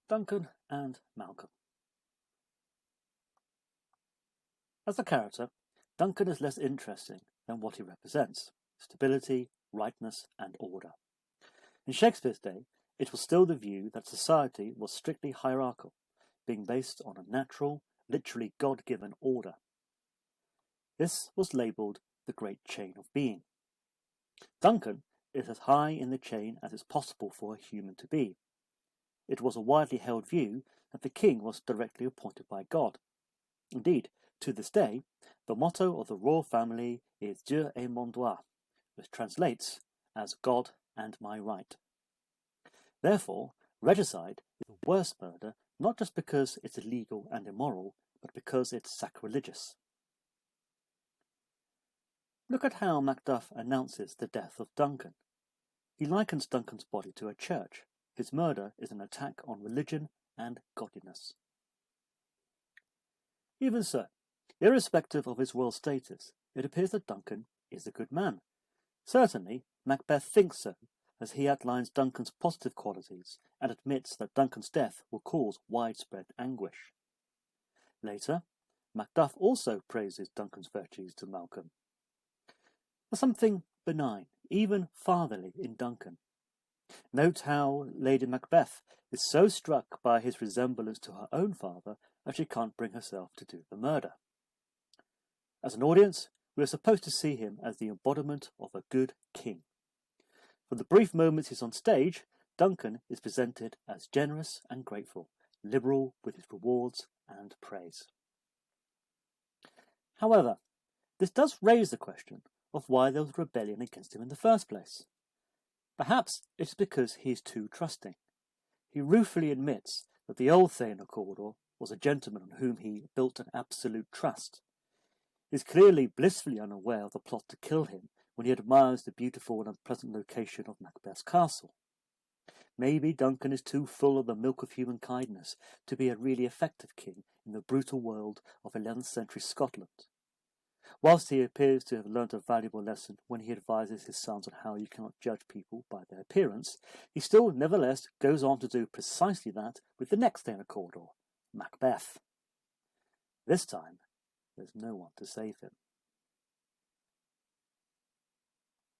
Duncan and Malcolm. As a character, Duncan is less interesting than what he represents: stability, rightness, and order. In Shakespeare's day, it was still the view that society was strictly hierarchical, being based on a natural, literally God-given order. This was labelled the Great Chain of Being. Duncan is as high in the chain as is possible for a human to be. It was a widely held view that the king was directly appointed by God. Indeed, to this day, the motto of the royal family is Dieu et mon droit, which translates as God and my right. Therefore, regicide is the worst murder not just because it's illegal and immoral, but because it's sacrilegious. Look at how Macduff announces the death of Duncan. He likens Duncan's body to a church. His murder is an attack on religion and godliness. Even so, irrespective of his royal status, it appears that Duncan is a good man. Certainly, Macbeth thinks so, as he outlines Duncan's positive qualities and admits that Duncan's death will cause widespread anguish. Later, Macduff also praises Duncan's virtues to Malcolm. There's something benign, even fatherly, in Duncan. Note how Lady Macbeth is so struck by his resemblance to her own father that she can't bring herself to do the murder. As an audience, we are supposed to see him as the embodiment of a good king. For the brief moments he's on stage, Duncan is presented as generous and grateful, liberal with his rewards and praise. However, this does raise the question of why there was rebellion against him in the first place. Perhaps it's because he is too trusting. He ruefully admits that the old Thane of Cawdor was a gentleman on whom he built an absolute trust. He is clearly blissfully unaware of the plot to kill him when he admires the beautiful and unpleasant location of Macbeth's castle. Maybe Duncan is too full of the milk of human kindness to be a really effective king in the brutal world of 11th century Scotland. Whilst he appears to have learnt a valuable lesson when he advises his sons on how you cannot judge people by their appearance, he still nevertheless goes on to do precisely that with the next Thane of Cawdor, Macbeth. This time, there's no one to save him.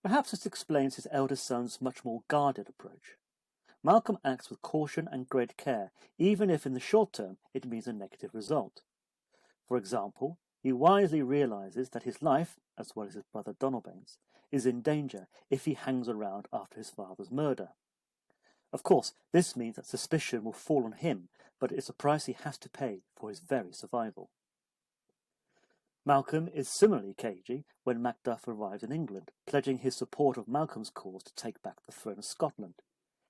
Perhaps this explains his eldest son's much more guarded approach. Malcolm acts with caution and great care, even if in the short term it means a negative result. For example, he wisely realises that his life, as well as his brother Donalbain's, is in danger if he hangs around after his father's murder. Of course, this means that suspicion will fall on him, but it's a price he has to pay for his very survival. Malcolm is similarly cagey when Macduff arrives in England, pledging his support of Malcolm's cause to take back the throne of Scotland.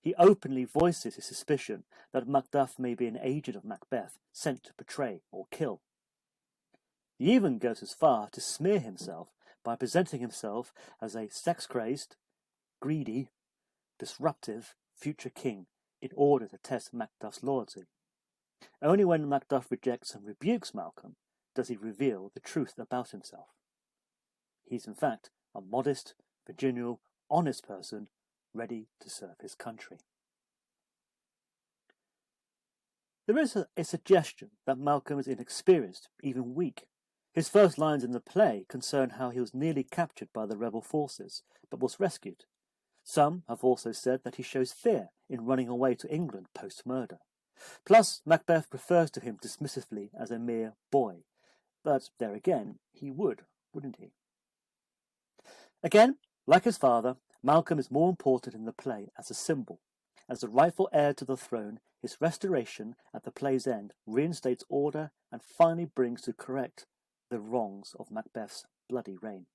He openly voices his suspicion that Macduff may be an agent of Macbeth sent to betray or kill. He even goes as far to smear himself by presenting himself as a sex-crazed, greedy, disruptive future king in order to test Macduff's loyalty. Only when Macduff rejects and rebukes Malcolm does he reveal the truth about himself. He's in fact a modest, virginal, honest person ready to serve his country. There is a suggestion that Malcolm is inexperienced, even weak. His first lines in the play concern how he was nearly captured by the rebel forces, but was rescued. Some have also said that he shows fear in running away to England post-murder. Plus, Macbeth refers to him dismissively as a mere boy. But there again, he would, wouldn't he? Again, like his father, Malcolm is more important in the play as a symbol. As the rightful heir to the throne, his restoration at the play's end reinstates order and finally brings to correct the wrongs of Macbeth's bloody reign.